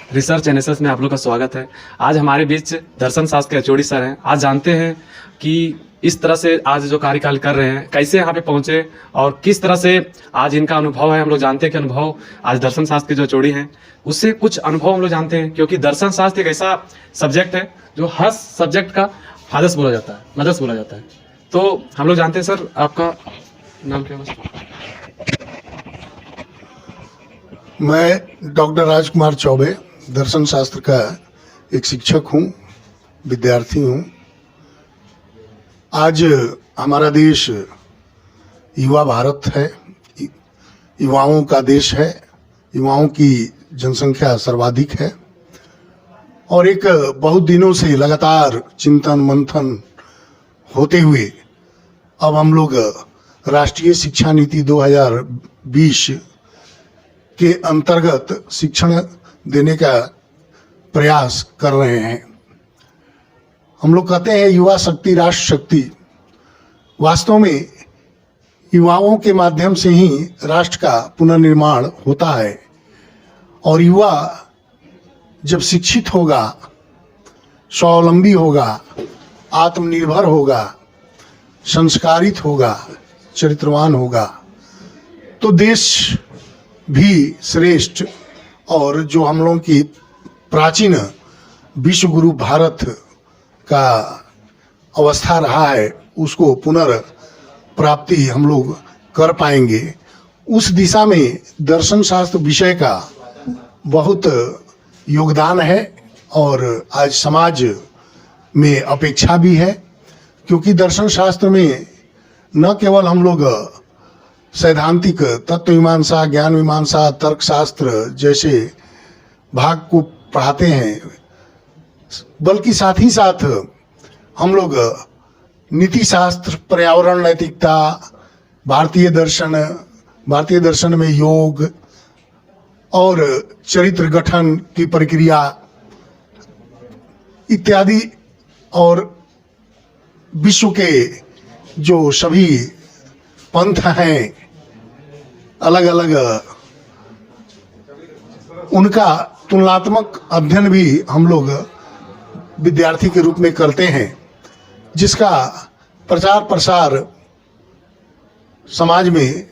Research NSS में आप लोग का स्वागत है। आज हमारे बीच दर्शन शास्त्र के एचओडी सर हैं। आज जानते हैं कि इस तरह से आज जो कार्यकाल कर रहे हैं कैसे यहाँ पे पहुंचे और किस तरह से आज इनका अनुभव है। हम लोग जानते हैं कि अनुभव आज दर्शन शास्त्र के जो एचओडी हैं उससे कुछ अनुभव हम लोग जानते हैं, क्योंकि दर्शन शास्त्र एक ऐसा सब्जेक्ट है जो हर सब्जेक्ट का फादर्स बोला जाता है, मदर्स बोला जाता है। तो हम लोग जानते हैं सर, आपका नाम क्या है? मैं डॉक्टर राजकुमार चौबे दर्शन शास्त्र का एक शिक्षक हूँ, विद्यार्थी हूँ। आज हमारा देश युवा भारत है, युवाओं का देश है, युवाओं की जनसंख्या सर्वाधिक है और एक बहुत दिनों से लगातार चिंतन मंथन होते हुए अब हम लोग राष्ट्रीय शिक्षा नीति 2020 के अंतर्गत शिक्षण देने का प्रयास कर रहे हैं। हम लोग कहते हैं युवा शक्ति राष्ट्र शक्ति। वास्तव में युवाओं के माध्यम से ही राष्ट्र का पुनर्निर्माण होता है और युवा जब शिक्षित होगा, स्वावलंबी होगा, आत्मनिर्भर होगा, संस्कारित होगा, चरित्रवान होगा तो देश भी श्रेष्ठ और जो हम लोगों की प्राचीन विश्व गुरु भारत का अवस्था रहा है उसको पुनर्प्राप्ति हम लोग कर पाएंगे। उस दिशा में दर्शन शास्त्र विषय का बहुत योगदान है और आज समाज में अपेक्षा भी है, क्योंकि दर्शन शास्त्र में न केवल हम लोग सैद्धांतिक तत्व मीमांसा, ज्ञान मीमांसा, तर्कशास्त्र जैसे भाग को पढ़ाते हैं, बल्कि साथ ही साथ हम लोग नीति शास्त्र, पर्यावरण नैतिकता, भारतीय दर्शन में योग और चरित्र गठन की प्रक्रिया इत्यादि और विश्व के जो सभी पंथ हैं अलग अलग, उनका तुलनात्मक अध्ययन भी हम लोग विद्यार्थी के रूप में करते हैं, जिसका प्रचार प्रसार समाज में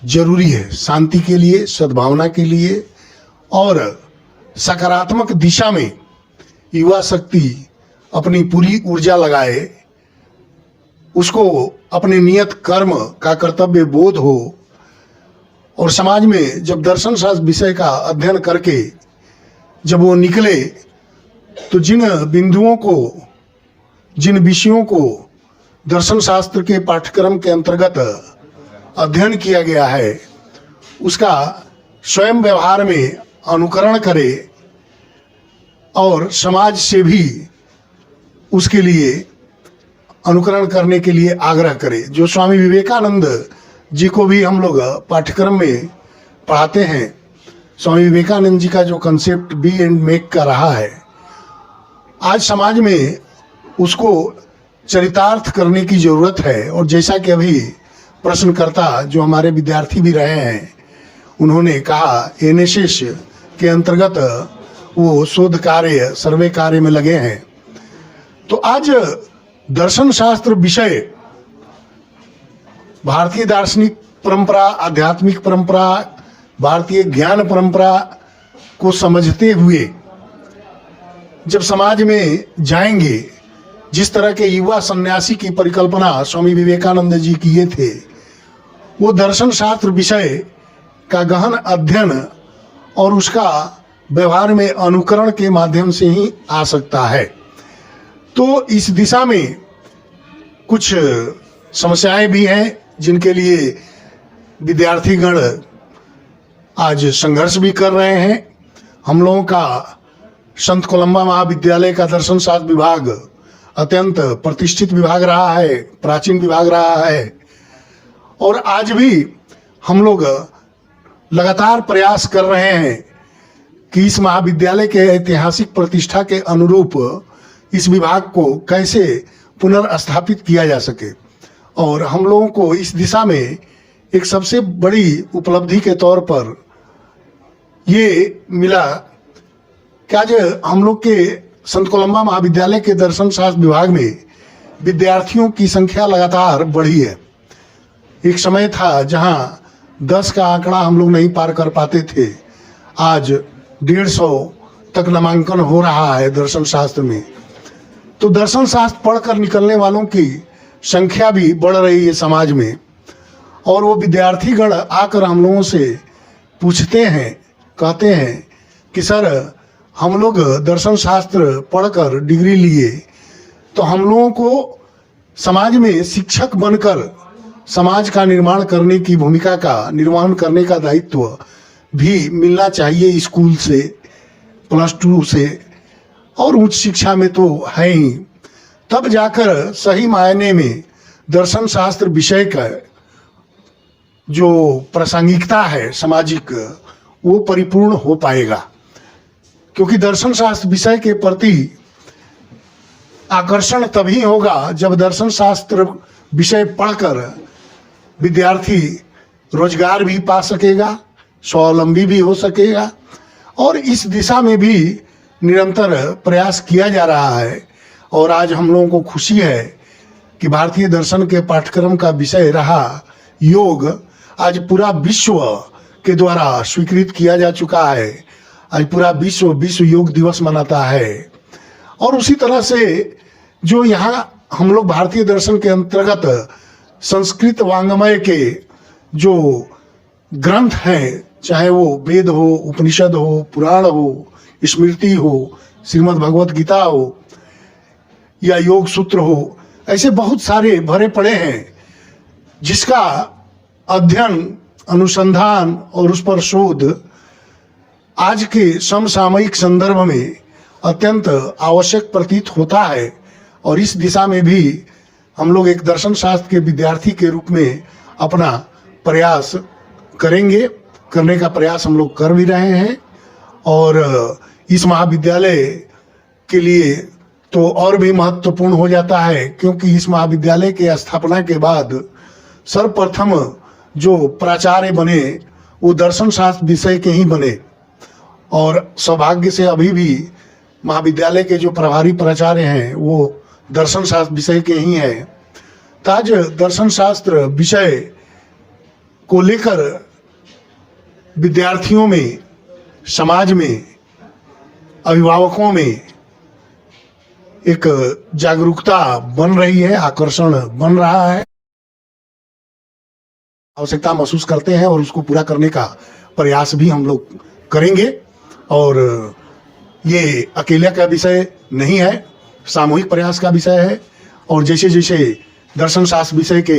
जरूरी है, शांति के लिए, सद्भावना के लिए और सकारात्मक दिशा में युवा शक्ति अपनी पूरी ऊर्जा लगाए, उसको अपने नियत कर्म का कर्तव्य बोध हो और समाज में जब दर्शन शास्त्र विषय का अध्ययन करके जब वो निकले तो जिन बिंदुओं को, जिन विषयों को दर्शन शास्त्र के पाठ्यक्रम के अंतर्गत अध्ययन किया गया है उसका स्वयं व्यवहार में अनुकरण करे और समाज से भी उसके लिए अनुकरण करने के लिए आग्रह करे। जो स्वामी विवेकानंद जी को भी हम लोग पाठ्यक्रम में पढ़ाते हैं, स्वामी विवेकानंद जी का जो कंसेप्ट बी एंड मेक का रहा है, आज समाज में उसको चरितार्थ करने की ज़रूरत है। और जैसा कि अभी प्रश्नकर्ता जो हमारे विद्यार्थी भी रहे हैं उन्होंने कहा, एनएसएस के अंतर्गत वो शोध कार्य, सर्वे कार्य में लगे हैं। तो आज दर्शन शास्त्र विषय भारतीय दार्शनिक परंपरा, आध्यात्मिक परंपरा, भारतीय ज्ञान परंपरा को समझते हुए जब समाज में जाएंगे, जिस तरह के युवा सन्यासी की परिकल्पना स्वामी विवेकानंद जी किए थे, वो दर्शन शास्त्र विषय का गहन अध्ययन और उसका व्यवहार में अनुकरण के माध्यम से ही आ सकता है। तो इस दिशा में कुछ समस्याएं भी हैं जिनके लिए विद्यार्थीगण आज संघर्ष भी कर रहे हैं। हम लोगों का संत कोलंबा महाविद्यालय का दर्शन शास्त्र विभाग अत्यंत प्रतिष्ठित विभाग रहा है, प्राचीन विभाग रहा है और आज भी हम लोग लगातार प्रयास कर रहे हैं कि इस महाविद्यालय के ऐतिहासिक प्रतिष्ठा के अनुरूप इस विभाग को कैसे पुनर्स्थापित किया जा सके। और हम लोगों को इस दिशा में एक सबसे बड़ी उपलब्धि के तौर पर ये मिला कि आज हम लोग के संत कोलंबा महाविद्यालय के दर्शन शास्त्र विभाग में विद्यार्थियों की संख्या लगातार बढ़ी है। एक समय था जहां 10 का आंकड़ा हम लोग नहीं पार कर पाते थे, आज 150 तक नामांकन हो रहा है दर्शन शास्त्र में। तो दर्शन शास्त्र पढ़कर निकलने वालों की संख्या भी बढ़ रही है समाज में, और वो विद्यार्थीगण आकर हम लोगों से पूछते हैं, कहते हैं कि सर हम लोग दर्शन शास्त्र पढ़कर डिग्री लिए तो हम लोगों को समाज में शिक्षक बनकर समाज का निर्माण करने की भूमिका का निर्वहन करने का दायित्व भी मिलना चाहिए स्कूल से, +2 से, और उच्च शिक्षा में तो है ही। तब जाकर सही मायने में दर्शन शास्त्र विषय का जो प्रासंगिकता है सामाजिक, वो परिपूर्ण हो पाएगा। क्योंकि दर्शन शास्त्र विषय के प्रति आकर्षण तभी होगा जब दर्शन शास्त्र विषय पढ़कर विद्यार्थी रोजगार भी पा सकेगा, स्वावलंबी भी हो सकेगा, और इस दिशा में भी निरंतर प्रयास किया जा रहा है। और आज हम लोगों को खुशी है कि भारतीय दर्शन के पाठ्यक्रम का विषय रहा योग आज पूरा विश्व के द्वारा स्वीकृत किया जा चुका है। आज पूरा विश्व योग दिवस मनाता है। और उसी तरह से जो यहाँ हम लोग भारतीय दर्शन के अंतर्गत संस्कृत वांग्मय के जो ग्रंथ हैं, चाहे वो वेद हो, उपनिषद हो, पुराण हो, स्मृति हो, श्रीमद् भगवत गीता हो या योग सूत्र हो, ऐसे बहुत सारे भरे पड़े हैं जिसका अध्ययन, अनुसंधान और उस पर शोध आज के समसामयिक संदर्भ में अत्यंत आवश्यक प्रतीत होता है। और इस दिशा में भी हम लोग एक दर्शन शास्त्र के विद्यार्थी के रूप में अपना प्रयास करेंगे, करने का प्रयास हम लोग कर भी रहे हैं। और इस महाविद्यालय के लिए तो और भी महत्वपूर्ण हो जाता है, क्योंकि इस महाविद्यालय के स्थापना के बाद सर्वप्रथम जो प्राचार्य बने वो दर्शन शास्त्र विषय के ही बने। और सौभाग्य से अभी भी महाविद्यालय के जो प्रभारी प्राचार्य हैं वो दर्शन शास्त्र विषय के ही हैं। तो आज दर्शन शास्त्र विषय को लेकर विद्यार्थियों में, समाज में, अभिभावकों में एक जागरूकता बन रही है, आकर्षण बन रहा है, आवश्यकता महसूस करते हैं और उसको पूरा करने का प्रयास भी हम लोग करेंगे। और ये अकेले का विषय नहीं है, सामूहिक प्रयास का विषय है। और जैसे जैसे दर्शन शास्त्र विषय के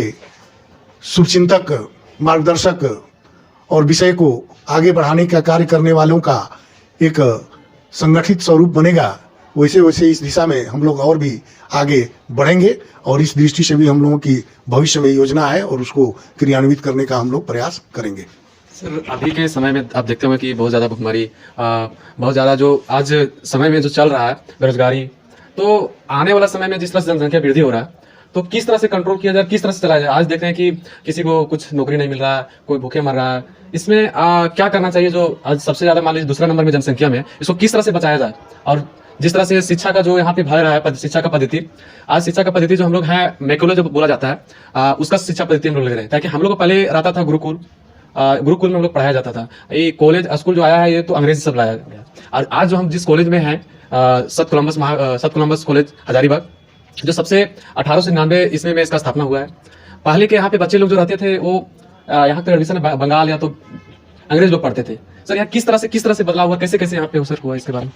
शुभचिंतक, मार्गदर्शक और विषय को आगे बढ़ाने का कार्य करने वालों का एक संगठित स्वरूप बनेगा, वैसे वैसे इस दिशा में हम लोग और भी आगे बढ़ेंगे। और इस दृष्टि से भी हम लोगों की भविष्य में योजना है और उसको क्रियान्वित करने का हम लोग प्रयास करेंगे। सर, अभी के समय में आप देखते होंगे कि बहुत ज़्यादा भुखमरी, बहुत ज़्यादा जो आज समय में जो चल रहा है बेरोजगारी, तो आने वाला समय में जिस तरह से जनसंख्या वृद्धि हो रहा है तो किस तरह से कंट्रोल किया जाए, किस तरह से चलाया जाए। आज देख रहे हैं कि किसी को कुछ नौकरी नहीं मिल रहा है, कोई भूखे मर रहा है। इसमें क्या करना चाहिए? जो आज सबसे ज़्यादा मान लीजिए दूसरा नंबर में जनसंख्या में, इसको किस तरह से बचाया जाए? और जिस तरह से शिक्षा का जो यहाँ पे भय रहा है, शिक्षा का पद्धति, आज शिक्षा का पद्धति जो हम लोग है मैकुलर जो बोला जाता है, उसका शिक्षा पद्धति हम लोग ले रहे हैं। ताकि हम लोग को पहले रहता था गुरुकुल में हम लोग पढ़ाया जाता था। ये कॉलेज स्कूल जो आया है ये तो अंग्रेजी सब लाया गया। और आज जो हम जिस कॉलेज में हैं, सत कोलंबस कॉलेज हजारीबाग, जो सबसे 1899 ईस्वी में इसका स्थापना हुआ है। पहले के यहाँ पे बच्चे लोग जो रहते थे वो यहाँ पे एडमिशन बंगाल या तो अंग्रेज लोग पढ़ते थे। सर, यहाँ किस तरह से बदलाव हुआ, कैसे कैसे यहाँ पे अवसर हुआ, इसके बारे में?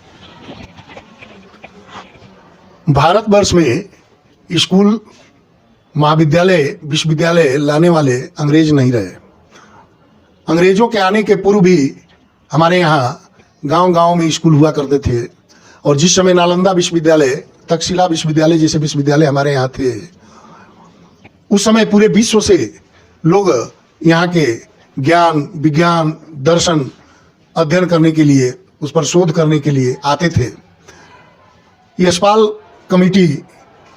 भारतवर्ष में स्कूल, महाविद्यालय, विश्वविद्यालय लाने वाले अंग्रेज नहीं रहे। अंग्रेजों के आने के पूर्व भी हमारे यहाँ गांव-गांव में स्कूल हुआ करते थे। और जिस समय नालंदा विश्वविद्यालय, तक्षशिला विश्वविद्यालय जैसे विश्वविद्यालय हमारे यहाँ थे, उस समय पूरे विश्व से लोग यहाँ के ज्ञान, विज्ञान, दर्शन अध्ययन करने के लिए, उस पर शोध करने के लिए आते थे। यशपाल कमेटी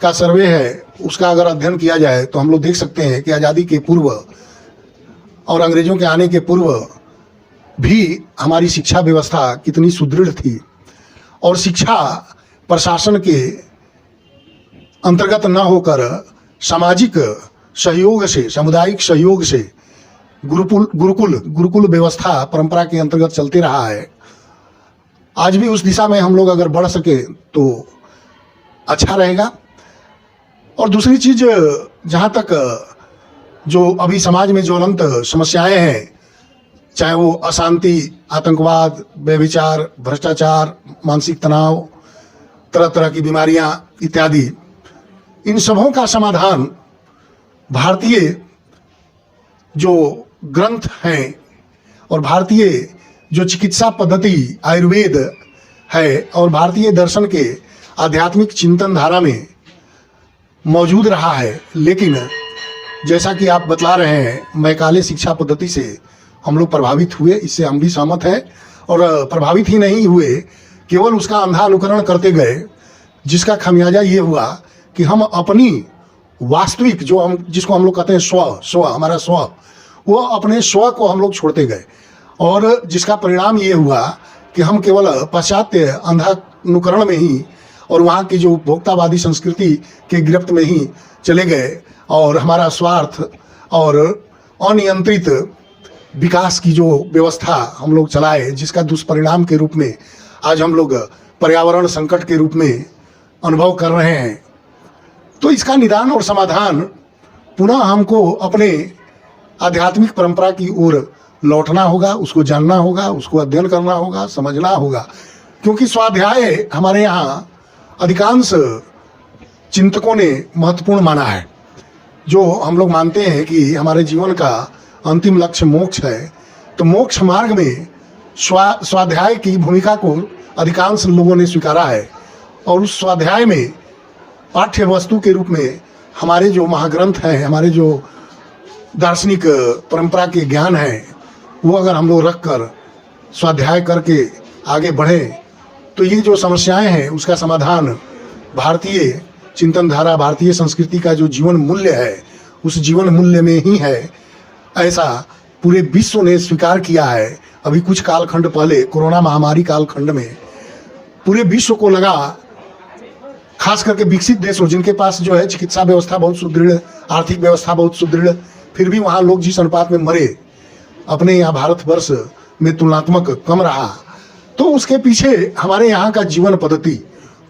का सर्वे है, उसका अगर अध्ययन किया जाए तो हम लोग देख सकते हैं कि आज़ादी के पूर्व और अंग्रेजों के आने के पूर्व भी हमारी शिक्षा व्यवस्था कितनी सुदृढ़ थी। और शिक्षा प्रशासन के अंतर्गत न होकर सामाजिक सहयोग से, सामुदायिक सहयोग से गुरुकुल व्यवस्था परंपरा के अंतर्गत चलते रहा है। आज भी उस दिशा में हम लोग अगर बढ़ सके तो अच्छा रहेगा। और दूसरी चीज, जहाँ तक जो अभी समाज में ज्वलंत समस्याएं हैं, चाहे वो अशांति, आतंकवाद, व्यभिचार, भ्रष्टाचार, मानसिक तनाव, तरह तरह की बीमारियां इत्यादि, इन सबों का समाधान भारतीय जो ग्रंथ हैं और भारतीय जो चिकित्सा पद्धति आयुर्वेद है और भारतीय दर्शन के आध्यात्मिक चिंतन धारा में मौजूद रहा है। लेकिन जैसा कि आप बतला रहे हैं, मैकाले शिक्षा पद्धति से हम लोग प्रभावित हुए, इससे हम भी सहमत हैं। और प्रभावित ही नहीं हुए, केवल उसका अंधा अनुकरण करते गए, जिसका खामियाजा ये हुआ कि हम अपनी वास्तविक जो हम जिसको हम लोग कहते हैं स्व, हमारा स्व, वो अपने स्व को हम लोग छोड़ते गए। और जिसका परिणाम ये हुआ कि हम केवल पाश्चात्य अंधा अनुकरण में ही और वहाँ की जो उपभोक्तावादी संस्कृति के गिरफ्त में ही चले गए और हमारा स्वार्थ और अनियंत्रित विकास की जो व्यवस्था हम लोग चलाए, जिसका दुष्परिणाम के रूप में आज हम लोग पर्यावरण संकट के रूप में अनुभव कर रहे हैं। तो इसका निदान और समाधान पुनः हमको अपने आध्यात्मिक परंपरा की ओर लौटना होगा, उसको जानना होगा, उसको अध्ययन करना होगा, समझना होगा। क्योंकि स्वाध्याय हमारे यहाँ अधिकांश चिंतकों ने महत्वपूर्ण माना है। जो हम लोग मानते हैं कि हमारे जीवन का अंतिम लक्ष्य मोक्ष है, तो मोक्ष मार्ग में स्वाध्याय की भूमिका को अधिकांश लोगों ने स्वीकारा है। और उस स्वाध्याय में पाठ्य वस्तु के रूप में हमारे जो महाग्रंथ हैं, हमारे जो दार्शनिक परंपरा के ज्ञान हैं, वो अगर हम लोग रख कर स्वाध्याय करके आगे बढ़ें तो ये जो समस्याएं हैं उसका समाधान भारतीय चिंतन धारा, भारतीय संस्कृति का जो जीवन मूल्य है, उस जीवन मूल्य में ही है, ऐसा पूरे विश्व ने स्वीकार किया है। अभी कुछ कालखंड पहले कोरोना महामारी कालखंड में पूरे विश्व को लगा, खास करके विकसित देशों जिनके पास जो है चिकित्सा व्यवस्था बहुत सुदृढ़, आर्थिक व्यवस्था बहुत सुदृढ़, फिर भी वहाँ लोग जिस अनुपात में मरे, अपने यहाँ भारतवर्ष में तुलनात्मक कम रहा। तो उसके पीछे हमारे यहाँ का जीवन पद्धति,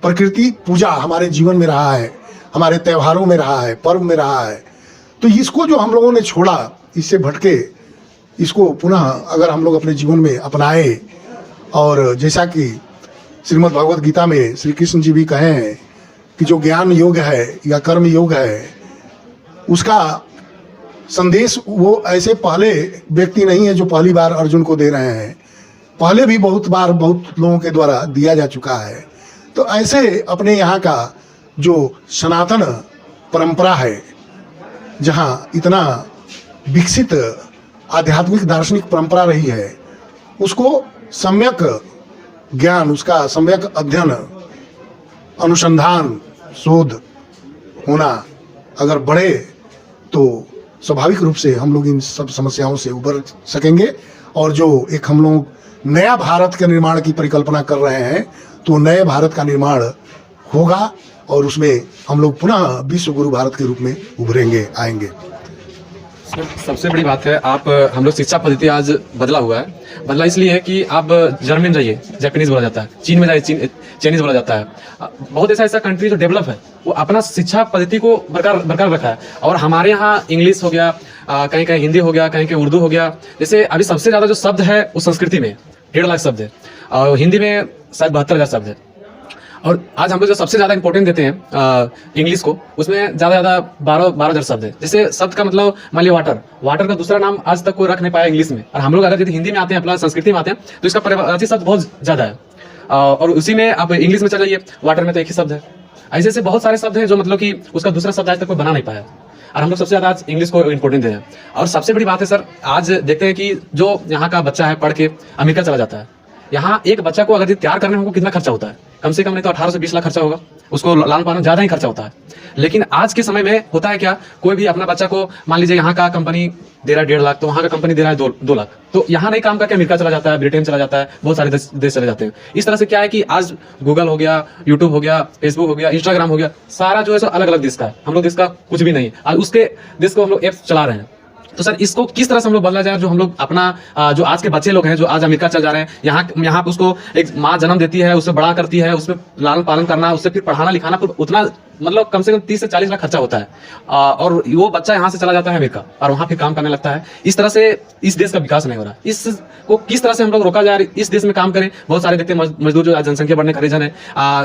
प्रकृति पूजा हमारे जीवन में रहा है, हमारे त्योहारों में रहा है, पर्व में रहा है। तो इसको जो हम लोगों ने छोड़ा, इससे भटके, इसको पुनः अगर हम लोग अपने जीवन में अपनाए, और जैसा कि श्रीमद् भगवद गीता में श्री कृष्ण जी भी कहे हैं कि जो ज्ञान योग है या कर्म योग है, उसका संदेश वो ऐसे पहले व्यक्ति नहीं है जो पहली बार अर्जुन को दे रहे हैं, पहले भी बहुत बार बहुत लोगों के द्वारा दिया जा चुका है। तो ऐसे अपने यहाँ का जो सनातन परंपरा है, जहाँ इतना विकसित आध्यात्मिक दार्शनिक परंपरा रही है, उसको सम्यक ज्ञान, उसका सम्यक अध्ययन, अनुसंधान, शोध होना अगर बढ़े तो स्वाभाविक रूप से हम लोग इन सब समस्याओं से उबर सकेंगे। और जो एक हम लोग नया भारत के निर्माण की परिकल्पना कर रहे हैं, तो नए भारत का निर्माण होगा और उसमें हम लोग पुनः विश्व गुरु भारत के रूप में उभरेंगे, आएंगे। सर, सबसे बड़ी बात है, आप हम लोग शिक्षा पद्धति आज बदला हुआ है। बदला इसलिए है कि आप जर्मन जाइए, जापानीज बोला जाता है, चीन में जाइए, चाइनीज बोला जाता है। बहुत ऐसा कंट्री जो डेवलप है, वो अपना शिक्षा पद्धति को बरकरार रखा है। और हमारे यहाँ इंग्लिश हो गया, कहीं कहीं हिंदी हो गया, कहीं कहीं उर्दू हो गया। जैसे अभी सबसे ज्यादा जो शब्द है उस संस्कृति में 1.5 लाख शब्द है, और हिंदी में शायद 72,000 शब्द है। और आज हम लोग जो सबसे ज्यादा इंपॉर्टेंट देते हैं इंग्लिश को, उसमें ज्यादा 12,000 शब्द है। जैसे शब्द का मतलब मान लिया वाटर का दूसरा नाम आज तक कोई रख नहीं पाया इंग्लिश में। और हम लोग अगर यदि हिंदी में आते हैं, अपना संस्कृति में आते हैं, तो इसका परिभाषित शब्द बहुत ज्यादा है। और उसी में आप इंग्लिश में चले जाइए, वाटर में तो एक ही शब्द है। ऐसे ऐसे बहुत सारे शब्द हैं जो मतलब कि उसका दूसरा शब्द आज तक कोई बना नहीं पाया। और हम लोग सबसे ज्यादा आज इंग्लिश को इंपॉर्टेंट दे रहे हैं। और सबसे बड़ी बात है सर, आज देखते हैं कि जो यहाँ का बच्चा है, पढ़ के अमेरिका चला जाता है। यहाँ एक बच्चा को अगर तैयार करने में कितना खर्चा होता है, कम से कम नहीं तो 18 से 20 लाख खर्चा होगा, उसको लालन पालन ज़्यादा ही खर्चा होता है। लेकिन आज के समय में होता है क्या, कोई भी अपना बच्चा को मान लीजिए यहाँ का कंपनी दे रहा है 1.5 लाख, तो वहाँ का कंपनी दे रहा है 2 लाख, तो यहाँ नहीं काम करके अमेरिका चला जाता है, ब्रिटेन चला जाता है, बहुत सारे देश चले जाते हैं। इस तरह से क्या है कि आज गूगल हो गया, यूट्यूब हो गया, फेसबुक हो गया, इंस्टाग्राम हो गया, सारा जो है सो अलग अलग देश का है, हम लोग देश का कुछ भी नहीं, आज उसके देश को हम लोग ऐप्स चला रहे हैं। तो सर इसको किस तरह से हम लोग बदला जाए, जो हम लोग अपना जो आज के बच्चे लोग हैं जो आज अमेरिका चल जा रहे हैं, यहाँ पे उसको एक माँ जन्म देती है, उससे बड़ा करती है, उसमें लालन पालन करना, उससे फिर पढ़ाना लिखाना, उतना मतलब कम से कम 30 से 40 लाख खर्चा होता है, और वो बच्चा यहाँ से चला जाता है अमेरिका और वहाँ फिर काम करने लगता है। इस तरह से इस देश का विकास नहीं हो रहा। इसको किस तरह से हम लोग रोका जाए, इस देश में काम करें। बहुत सारे देखते हैं मजदूर जो आज जनसंख्या बढ़ने का रीजन है,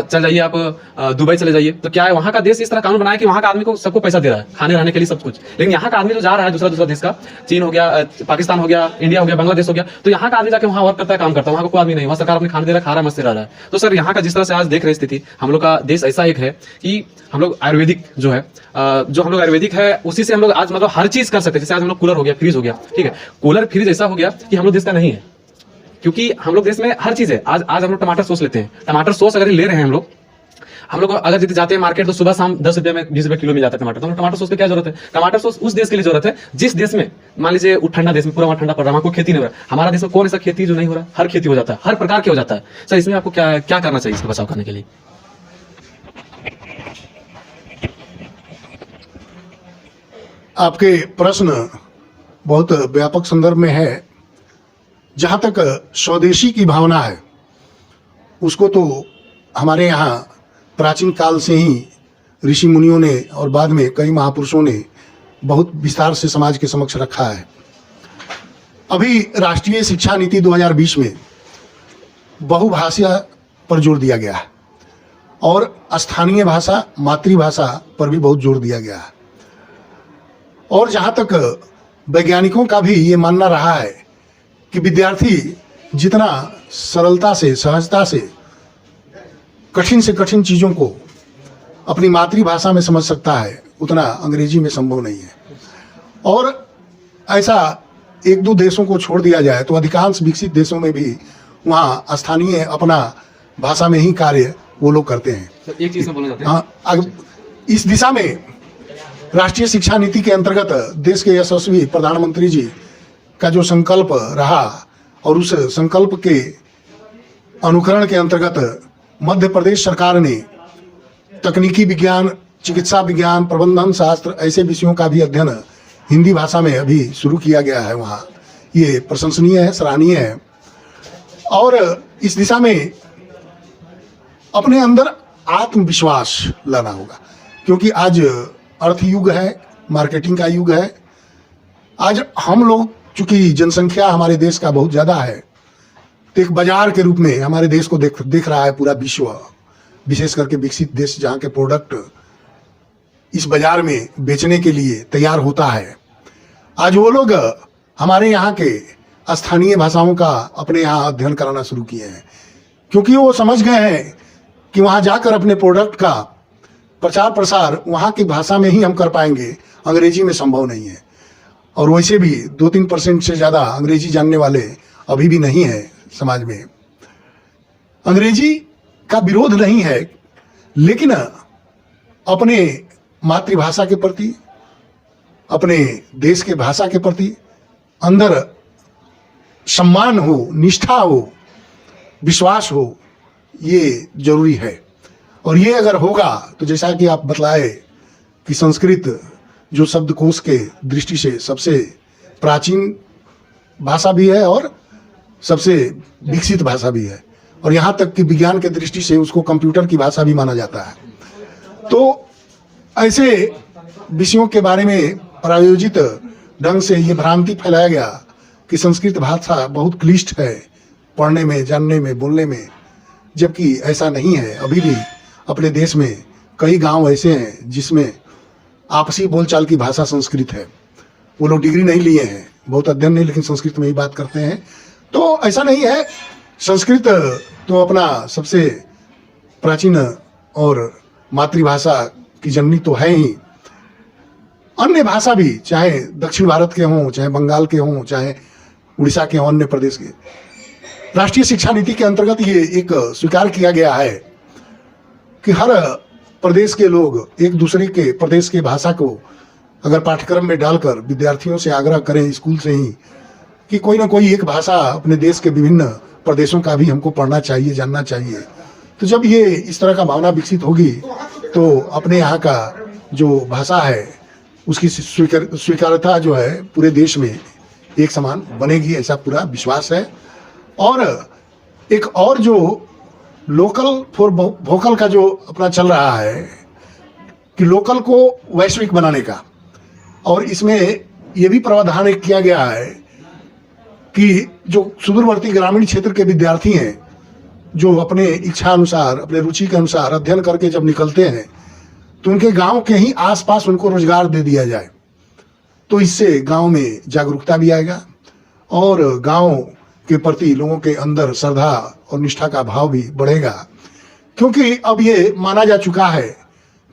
चल जाइए आप दुबई चले जाइए, तो क्या है वहाँ का देश इस तरह कानून बनाया कि वहाँ का आदमी को सबको पैसा दे रहा है खाने रहने के लिए सब कुछ, लेकिन यहाँ का आदमी जो जा रहा है दूसरा देश का, चीन हो गया, पाकिस्तान हो गया, इंडिया हो गया, बांग्लादेश हो गया, तो यहाँ का आदमी जाके वहाँ वर्क करता है, काम करता है, वहाँ कोई आदमी नहीं, वहाँ सरकार अपने खाने दे रहा है, खा रहा है, मस्त रह रहा है। तो सर यहाँ का जिस तरह से आज देख रहे स्थिति, हम लोग का देश ऐसा एक है कि हम लोग आयुर्वेदिक जो है, जो हम लोग आयुर्वेदिक है उसी से हम लोग आज मतलब हर चीज कर सकते हैं। जैसे आज हम लोग कूलर हो गया, फ्रिज हो गया, ठीक है, कूलर फ्रिज ऐसा हो गया कि हम लोग देश का नहीं है, क्योंकि हम लोग देश में हर चीज है। आज हम लोग टमाटर सॉस लेते हैं, टमाटर सॉस अगर ले रहे हैं हम लोग अगर यदि जाते हैं मार्केट तो सुबह शाम 10 रुपये में 20 रुपये किलो मिल जाता है टमाटर। तो टमाटर सॉस की क्या जरूरत है? टमाटर सॉस उस देश के लिए जरूरत है जिस देश में मान लीजिए ठंडा देश में पूरा वहाँ ठंडा पड़ रहा है, वहाँ कोई खेती नहीं हो रहा। हमारा देश में कौन ऐसा खेती जो नहीं हो रहा? हर खेती हो जाता है, हर प्रकार के हो जाता है। सर इसमें आपको क्या क्या करना चाहिए इसको बचाव करने के लिए? आपके प्रश्न बहुत व्यापक संदर्भ में है। जहाँ तक स्वदेशी की भावना है उसको तो हमारे यहाँ प्राचीन काल से ही ऋषि मुनियों ने और बाद में कई महापुरुषों ने बहुत विस्तार से समाज के समक्ष रखा है। अभी राष्ट्रीय शिक्षा नीति 2020 में बहुभाषा पर जोर दिया गया है और स्थानीय भाषा, मातृभाषा पर भी बहुत जोर दिया गया है। और जहाँ तक वैज्ञानिकों का भी ये मानना रहा है कि विद्यार्थी जितना सरलता से, सहजता से कठिन से कठिन चीज़ों को अपनी मातृभाषा में समझ सकता है, उतना अंग्रेजी में संभव नहीं है। और ऐसा एक दो देशों को छोड़ दिया जाए तो अधिकांश विकसित देशों में भी वहाँ स्थानीय अपना भाषा में ही कार्य वो लोग करते हैं। तो एक चीज़ में बोलना चाहते हैं, हाँ, इस दिशा में राष्ट्रीय शिक्षा नीति के अंतर्गत देश के यशस्वी प्रधानमंत्री जी का जो संकल्प रहा और उस संकल्प के अनुकरण के अंतर्गत मध्य प्रदेश सरकार ने तकनीकी विज्ञान, चिकित्सा विज्ञान, प्रबंधन शास्त्र ऐसे विषयों का भी अध्ययन हिंदी भाषा में अभी शुरू किया गया है। वहाँ ये प्रशंसनीय है, सराहनीय है। और इस दिशा में अपने अंदर आत्मविश्वास लाना होगा, क्योंकि आज अर्थ युग है, मार्केटिंग का युग है। आज हम लोग चूंकि जनसंख्या हमारे देश का बहुत ज़्यादा है, तो एक बाजार के रूप में हमारे देश को देख रहा है पूरा विश्व, विशेष करके विकसित देश, जहाँ के प्रोडक्ट इस बाजार में बेचने के लिए तैयार होता है। आज वो लोग हमारे यहाँ के स्थानीय भाषाओं का अपने यहाँ अध्ययन कराना शुरू किए हैं, क्योंकि वो समझ गए हैं कि वहाँ जाकर अपने प्रोडक्ट का प्रचार प्रसार वहाँ की भाषा में ही हम कर पाएंगे, अंग्रेजी में संभव नहीं है। और वैसे भी 2-3% से ज़्यादा अंग्रेजी जानने वाले अभी भी नहीं है समाज में। अंग्रेजी का विरोध नहीं है, लेकिन अपने मातृभाषा के प्रति, अपने देश के भाषा के प्रति अंदर सम्मान हो, निष्ठा हो, विश्वास हो, ये जरूरी है। और ये अगर होगा तो जैसा कि आप बतलाए कि संस्कृत जो शब्दकोश के दृष्टि से सबसे प्राचीन भाषा भी है और सबसे विकसित भाषा भी है, और यहाँ तक कि विज्ञान के दृष्टि से उसको कंप्यूटर की भाषा भी माना जाता है। तो ऐसे विषयों के बारे में प्रायोजित ढंग से ये भ्रांति फैलाया गया कि संस्कृत भाषा बहुत क्लिष्ट है पढ़ने में, जानने में, बोलने में, जबकि ऐसा नहीं है। अभी भी अपने देश में कई गांव ऐसे हैं जिसमें आपसी बोलचाल की भाषा संस्कृत है। वो लोग डिग्री नहीं लिए हैं, बहुत अध्ययन नहीं, लेकिन संस्कृत में ही बात करते हैं। तो ऐसा नहीं है, संस्कृत तो अपना सबसे प्राचीन और मातृभाषा की जननी तो है ही। अन्य भाषा भी, चाहे दक्षिण भारत के हों, चाहे बंगाल के हों, चाहे उड़ीसा के हों, अन्य प्रदेश के, राष्ट्रीय शिक्षा नीति के अंतर्गत ये एक स्वीकार किया गया है कि हर प्रदेश के लोग एक दूसरे के प्रदेश के भाषा को अगर पाठ्यक्रम में डालकर विद्यार्थियों से आग्रह करें स्कूल से ही कि कोई ना कोई एक भाषा अपने देश के विभिन्न प्रदेशों का भी हमको पढ़ना चाहिए, जानना चाहिए। तो जब ये इस तरह का भावना विकसित होगी तो अपने यहाँ का जो भाषा है उसकी स्वीकार्यता जो है पूरे देश में एक समान बनेगी, ऐसा पूरा विश्वास है। और एक और जो लोकल फॉर वोकल का जो अपना चल रहा है कि लोकल को वैश्विक बनाने का, और इसमें ये भी प्रावधान एक किया गया है कि जो सुदूरवर्ती ग्रामीण क्षेत्र के विद्यार्थी हैं जो अपने इच्छा अनुसार, अपने रुचि के अनुसार अध्ययन करके जब निकलते हैं तो उनके गांव के ही आसपास उनको रोजगार दे दिया जाए, तो इससे गांव में जागरूकता भी आएगा और गांव के प्रति लोगों के अंदर श्रद्धा और निष्ठा का भाव भी बढ़ेगा। क्योंकि अब ये माना जा चुका है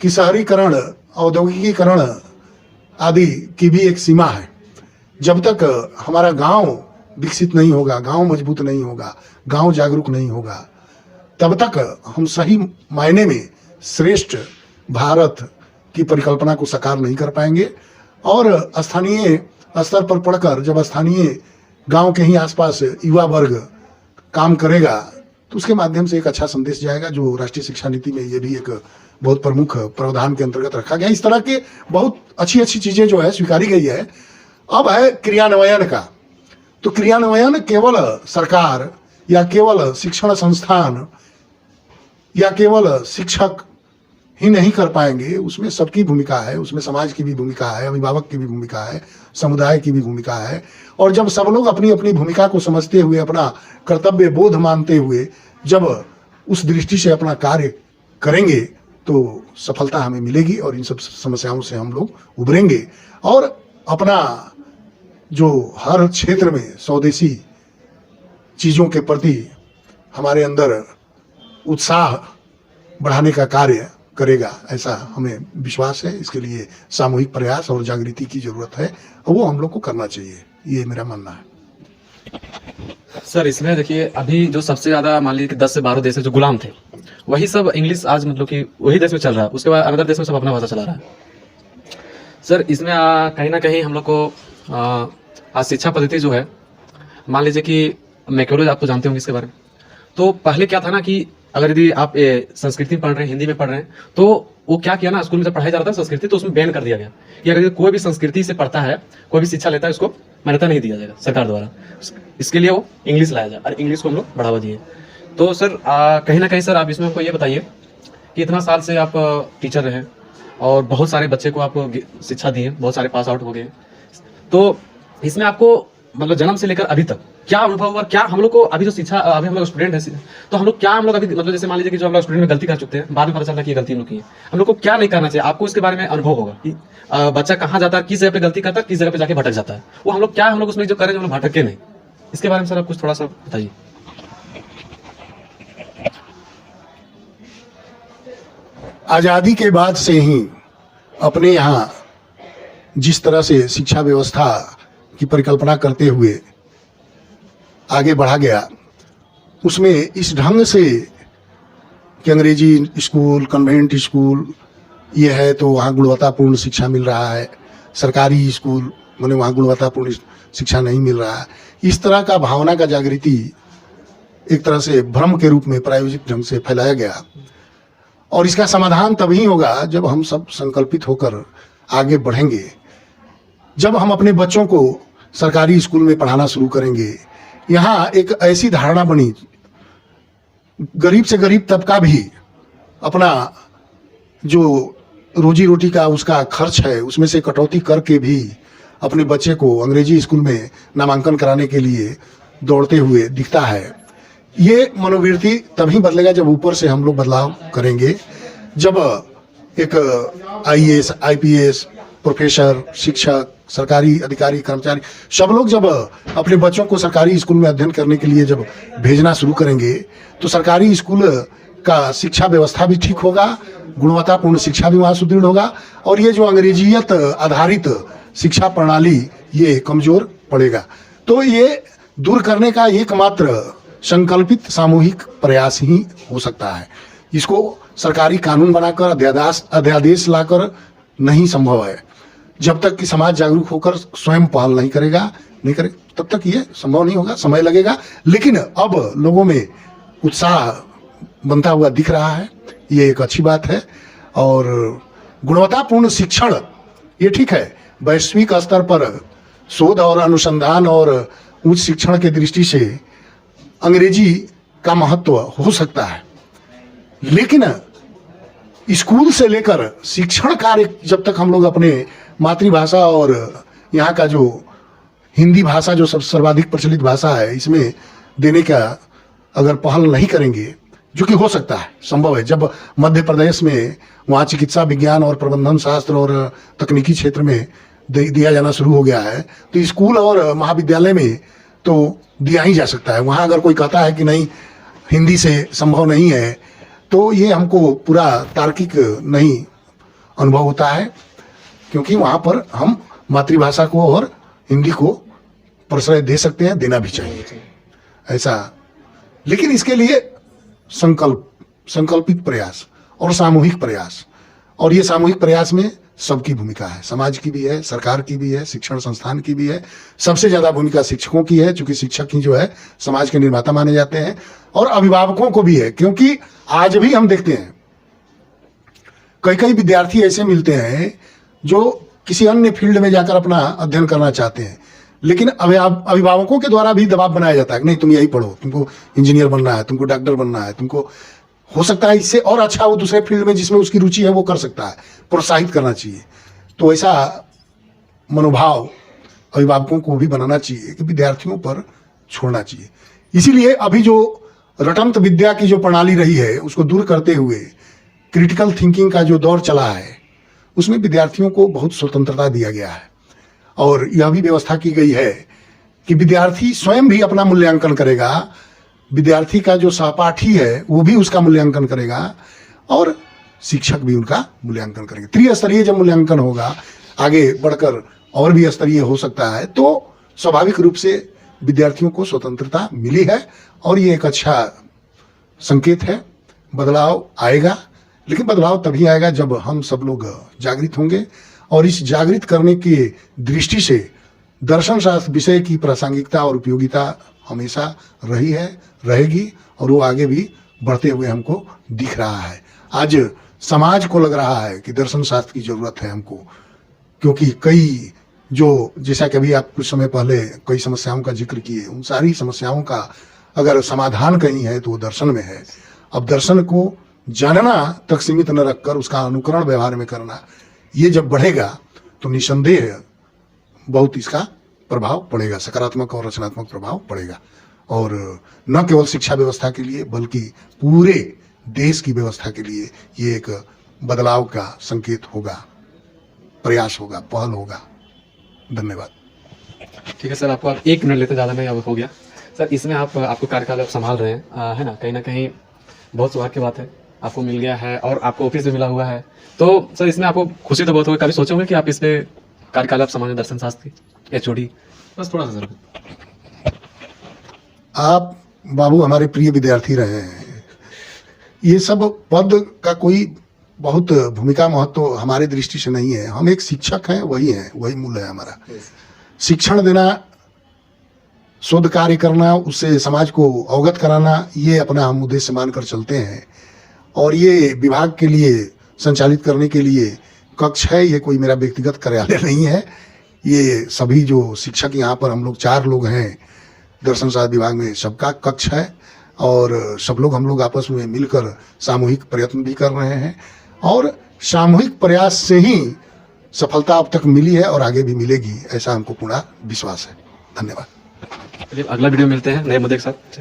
कि शहरीकरण, औद्योगिकीकरण आदि की भी एक सीमा है। जब तक हमारा गांव विकसित नहीं होगा, गांव मजबूत नहीं होगा, गांव जागरूक नहीं होगा, तब तक हम सही मायने में श्रेष्ठ भारत की परिकल्पना को साकार नहीं कर पाएंगे। और स्थानीय स्तर पर पढ़कर जब स्थानीय गांव के ही आसपास युवा वर्ग काम करेगा तो उसके माध्यम से एक अच्छा संदेश जाएगा, जो राष्ट्रीय शिक्षा नीति में ये भी एक बहुत प्रमुख प्रावधान के अंतर्गत रखा गया। इस तरह के बहुत अच्छी अच्छी चीजें जो है स्वीकारी गई है। अब है क्रियान्वयन का। तो क्रियान्वयन केवल सरकार या केवल शिक्षण संस्थान या केवल शिक्षक ही नहीं कर पाएंगे, उसमें सबकी भूमिका है, उसमें समाज की भी भूमिका है, अभिभावक की भी भूमिका है, समुदाय की भी भूमिका है। और जब सब लोग अपनी अपनी भूमिका को समझते हुए, अपना कर्तव्य बोध मानते हुए जब उस दृष्टि से अपना कार्य करेंगे तो सफलता हमें मिलेगी और इन सब समस्याओं से हम लोग उभरेंगे और अपना जो हर क्षेत्र में स्वदेशी चीज़ों के प्रति हमारे अंदर उत्साह बढ़ाने का कार्य करेगा, ऐसा हमें विश्वास है। इसके लिए सामूहिक प्रयास और जागृति की जरूरत है और वो हम लोग को करना चाहिए, ये मेरा मानना है। सर इसमें देखिए अभी जो सबसे ज्यादा मान लीजिए कि 10 से 12 देश जो गुलाम थे वही सब इंग्लिश आज मतलब कि वही देश में चल रहा है, उसके बाद अनदर देश में सब अपना भाषा चला रहा है। सर इसमें कहीं ना कहीं हम लोग को आज शिक्षा पद्धति जो है, मान लीजिए कि मैक्योलॉजी आप तो जानते होंगे इसके बारे में। तो पहले क्या था ना कि अगर यदि आप संस्कृत में पढ़ रहे हैं, हिंदी में पढ़ रहे हैं, तो वो क्या किया ना, स्कूल में जब पढ़ाया जा रहा था संस्कृति तो उसमें बैन कर दिया गया कि अगर कोई भी संस्कृति से पढ़ता है, कोई भी शिक्षा लेता है, उसको मान्यता नहीं दिया जाएगा सरकार द्वारा। इसके लिए वो इंग्लिश लाया जाए और इंग्लिश को हम लोग बढ़ावा दिए। तो सर कहीं ना कहीं सर आप इसमें हमको ये बताइए कि इतना साल से आप टीचर रहे और बहुत सारे बच्चे को आप शिक्षा दिए, बहुत सारे पास आउट हो गए, तो इसमें आपको मतलब जन्म से लेकर अभी तक क्या अनुभव हुआ? क्या हम लोग को अभी जो शिक्षा, अभी हम लोग स्टूडेंट है तो हम लोग क्या, हम लोग अभी मतलब जैसे मान लीजिए कि जो हम लोग स्टूडेंट में गलती कर चुके हैं, बाद में पता चलता है कि ये गलती हम लोग की है, हम लोग को क्या नहीं करना चाहिए? आपको इसके बारे में अनुभव होगा कि बच्चा कहाँ जाता है, किस जगह पे गलती करता है, किस जगह पे जाके भटक जाता है, वो हम लोग क्या, हम लोग उसमें जो करें जो हम लोग भटके नहीं, इसके बारे में सर आप कुछ थोड़ा सा बताइए। आजादी के बाद से ही अपने यहाँ जिस तरह से शिक्षा व्यवस्था की परिकल्पना करते हुए आगे बढ़ा गया, उसमें इस ढंग से कि अंग्रेजी स्कूल, कन्वेंट स्कूल ये है तो वहाँ गुणवत्तापूर्ण शिक्षा मिल रहा है, सरकारी स्कूल माने वहाँ गुणवत्तापूर्ण शिक्षा नहीं मिल रहा है, इस तरह का भावना का जागृति एक तरह से भ्रम के रूप में प्रायोजिक ढंग से फैलाया गया। और इसका समाधान तभी होगा जब हम सब संकल्पित होकर आगे बढ़ेंगे, जब हम अपने बच्चों को सरकारी स्कूल में पढ़ाना शुरू करेंगे। यहाँ एक ऐसी धारणा बनी, गरीब से गरीब तबका भी अपना जो रोजी रोटी का उसका खर्च है उसमें से कटौती करके भी अपने बच्चे को अंग्रेजी स्कूल में नामांकन कराने के लिए दौड़ते हुए दिखता है। ये मनोवृत्ति तभी बदलेगा जब ऊपर से हम लोग बदलाव करेंगे, जब एक IAS, IPS, प्रोफेसर, शिक्षक, सरकारी अधिकारी, कर्मचारी सब लोग जब अपने बच्चों को सरकारी स्कूल में अध्ययन करने के लिए जब भेजना शुरू करेंगे तो सरकारी स्कूल का शिक्षा व्यवस्था भी ठीक होगा, गुणवत्तापूर्ण शिक्षा भी वहाँ सुदृढ़ होगा और ये जो अंग्रेजियत आधारित शिक्षा प्रणाली ये कमजोर पड़ेगा। तो ये दूर करने का एकमात्र संकल्पित सामूहिक प्रयास ही हो सकता है। इसको सरकारी कानून बनाकर अध्यादेश लाकर नहीं संभव है। जब तक कि समाज जागरूक होकर स्वयं पहल नहीं करे तब तक ये संभव नहीं होगा, समय लगेगा। लेकिन अब लोगों में उत्साह बनता हुआ दिख रहा है, ये एक अच्छी बात है। और गुणवत्तापूर्ण शिक्षण, ये ठीक है, वैश्विक स्तर पर शोध और अनुसंधान और उच्च शिक्षण के दृष्टि से अंग्रेजी का महत्व हो सकता है, लेकिन स्कूल से लेकर शिक्षण कार्य जब तक हम लोग अपने मातृभाषा और यहाँ का जो हिंदी भाषा जो सब सर्वाधिक प्रचलित भाषा है इसमें देने का अगर पहल नहीं करेंगे, जो कि हो सकता है, संभव है। जब मध्य प्रदेश में वहाँ चिकित्सा विज्ञान और प्रबंधन शास्त्र और तकनीकी क्षेत्र में दिया जाना शुरू हो गया है, तो स्कूल और महाविद्यालय में तो दिया ही जा सकता है। वहाँ अगर कोई कहता है कि नहीं हिंदी से संभव नहीं है, तो ये हमको पूरा तार्किक नहीं अनुभव होता है, क्योंकि वहाँ पर हम मातृभाषा को और हिंदी को प्रश्रय दे सकते हैं, देना भी चाहिए ऐसा। लेकिन इसके लिए संकल्पित प्रयास और सामूहिक प्रयास, और ये सामूहिक प्रयास में सबकी भूमिका है, समाज की भी है, सरकार की भी है, शिक्षण संस्थान की भी है। सबसे ज्यादा भूमिका शिक्षकों की है, क्योंकि शिक्षक ही जो है समाज के निर्माता माने जाते हैं, और अभिभावकों को भी है, क्योंकि आज भी हम देखते हैं कई विद्यार्थी ऐसे मिलते हैं जो किसी अन्य फील्ड में जाकर अपना अध्ययन करना चाहते हैं, लेकिन अभिभावकों के द्वारा भी दबाव बनाया जाता है कि नहीं तुम यही पढ़ो, तुमको इंजीनियर बनना है, तुमको डॉक्टर बनना है, तुमको हो सकता है इससे और अच्छा वो दूसरे फील्ड में जिसमें उसकी रुचि है वो कर सकता है, प्रोत्साहित करना चाहिए। तो ऐसा मनोभाव अभिभावकों को भी बनाना चाहिए कि विद्यार्थियों पर छोड़ना चाहिए। इसीलिए अभी जो रटंत विद्या की जो प्रणाली रही है उसको दूर करते हुए क्रिटिकल थिंकिंग का जो दौर चला है, उसमें विद्यार्थियों को बहुत स्वतंत्रता दिया गया है, और यह भी व्यवस्था की गई है कि विद्यार्थी स्वयं भी अपना मूल्यांकन करेगा, विद्यार्थी का जो सहपाठी है वो भी उसका मूल्यांकन करेगा, और शिक्षक भी उनका मूल्यांकन करेंगे। त्रिस्तरीय जब मूल्यांकन होगा, आगे बढ़कर और भी स्तरीय हो सकता है, तो स्वाभाविक रूप से विद्यार्थियों को स्वतंत्रता मिली है, और ये एक अच्छा संकेत है। बदलाव आएगा, लेकिन बदलाव तभी आएगा जब हम सब लोग जागृत होंगे, और इस जागृत करने की दृष्टि से दर्शन शास्त्र विषय की प्रासंगिकता और उपयोगिता हमेशा रही है, रहेगी, और वो आगे भी बढ़ते हुए हमको दिख रहा है। आज समाज को लग रहा है कि दर्शन शास्त्र की जरूरत है हमको, क्योंकि कई जो जैसा कि अभी आप कुछ समय पहले कई समस्याओं का जिक्र किए, उन सारी समस्याओं का अगर समाधान कहीं है तो वो दर्शन में है। अब दर्शन को जानना तक सीमित न रखकर उसका अनुकरण व्यवहार में करना, ये जब बढ़ेगा तो निसंदेह बहुत इसका प्रभाव पड़ेगा, सकारात्मक और रचनात्मक प्रभाव पड़ेगा, और न केवल शिक्षा व्यवस्था के लिए बल्कि पूरे देश की व्यवस्था के लिए ये एक बदलाव का संकेत होगा, प्रयास होगा, पहल होगा। धन्यवाद। ठीक है सर, आपको आप 1 मिनट लेते, ज़्यादा नहीं अब हो गया सर। इसमें आपको कार्यकाल आप संभाल रहे हैं, है ना कहीं बहुत सौभाग्य की बात है, आपको मिल गया है और आपको ऑफिस भी मिला हुआ है, तो सर इसमें आपको खुशी तो बहुत होगी। कभी सोचे होंगे कि आप इस पे कार्यकाल आप संभालें दर्शन शास्त्र की HOD? बस थोड़ा सा सर। आप बाबू हमारे प्रिय विद्यार्थी रहे हैं, ये सब पद का कोई बहुत भूमिका महत्व हमारे दृष्टि से नहीं है। हम एक शिक्षक हैं, वही मूल है हमारा। शिक्षण देना, शोध कार्य करना, उससे समाज को अवगत कराना, ये अपना हम उद्देश्य मानकर चलते हैं, और ये विभाग के लिए संचालित करने के लिए कक्ष है, ये कोई मेरा व्यक्तिगत कार्यालय नहीं है। ये सभी जो शिक्षक यहाँ पर हम लोग 4 लोग हैं दर्शन शास्त्र विभाग में, सबका कक्ष है, और सब लोग हम लोग आपस में मिलकर सामूहिक प्रयत्न भी कर रहे हैं, और सामूहिक प्रयास से ही सफलता अब तक मिली है और आगे भी मिलेगी, ऐसा हमको पूरा विश्वास है। धन्यवाद। अगला वीडियो मिलते हैं नए मुद्दे के साथ।